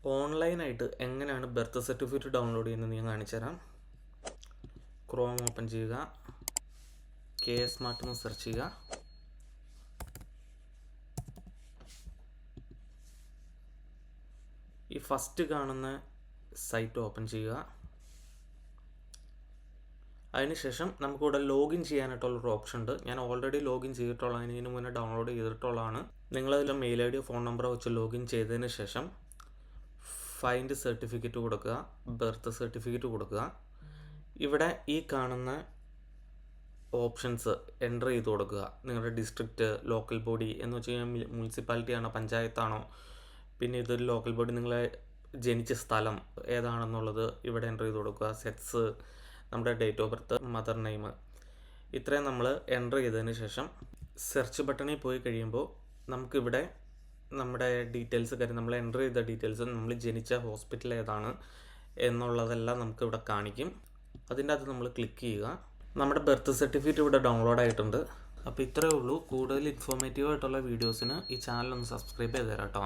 ഓൺലൈനായിട്ട് എങ്ങനെയാണ് birth certificate download ചെയ്യുന്നത് ഞാൻ കാണിച്ചു തരാം. ക്രോം ഓപ്പൺ ചെയ്യുക, KS Smart എന്ന് സെർച്ച് ചെയ്യുക. ഈ ഫസ്റ്റ് കാണുന്ന സൈറ്റ് ഓപ്പൺ ചെയ്യുക. അതിനുശേഷം നമുക്കിവിടെ ലോഗിൻ ചെയ്യാനായിട്ടുള്ളൊരു ഓപ്ഷൻ ഉണ്ട്. ഞാൻ ഓൾറെഡി ലോഗിൻ ചെയ്തിട്ടുള്ളതാണ്, ഇതിന് മുന്നേ ഡൗൺലോഡ് ചെയ്തിട്ടുള്ളതാണ്. നിങ്ങളതിൽ മെയിൽ ID ഫോൺ നമ്പറോ വെച്ച് ലോഗിൻ ചെയ്തതിന് ശേഷം ഫൈൻഡ് സർട്ടിഫിക്കറ്റ് കൊടുക്കുക, ബർത്ത് സർട്ടിഫിക്കറ്റ് കൊടുക്കുക. ഇവിടെ ഈ കാണുന്ന ഓപ്ഷൻസ് എൻ്റർ ചെയ്ത് കൊടുക്കുക. നിങ്ങളുടെ ഡിസ്ട്രിക്റ്റ്, ലോക്കൽ ബോഡി എന്ന് വെച്ച് കഴിഞ്ഞാൽ മുനിസിപ്പാലിറ്റി ആണോ പഞ്ചായത്താണോ, പിന്നെ ഇതൊരു ലോക്കൽ ബോഡി നിങ്ങളെ ജനിച്ച സ്ഥലം ഏതാണെന്നുള്ളത് ഇവിടെ എൻ്റർ ചെയ്ത് കൊടുക്കുക. സെക്സ്, നമ്മുടെ date of birth, mother name, ഇത്രയും നമ്മൾ എൻ്റർ ചെയ്തതിന് ശേഷം സെർച്ച് ബട്ടണിൽ പോയി കഴിയുമ്പോൾ നമുക്കിവിടെ നമ്മുടെ ഡീറ്റെയിൽസ് കാര്യം നമ്മൾ എൻ്റർ ചെയ്ത ഡീറ്റെയിൽസ്, നമ്മൾ ജനിച്ച ഹോസ്പിറ്റൽ ഏതാണ് എന്നുള്ളതെല്ലാം നമുക്കിവിടെ കാണിക്കും. അതിൻ്റെ അകത്ത് നമ്മൾ ക്ലിക്ക് ചെയ്യുക. നമ്മുടെ ബർത്ത് സർട്ടിഫിക്കറ്റ് ഇവിടെ ഡൗൺലോഡ് ആയിട്ടുണ്ട്. അപ്പോൾ ഇത്രയേ ഉള്ളൂ. കൂടുതൽ ഇൻഫോർമേറ്റീവ് ആയിട്ടുള്ള വീഡിയോസിന് ഈ ചാനൽ ഒന്ന് സബ്സ്ക്രൈബ് ചെയ്ത് തരാം കേട്ടോ.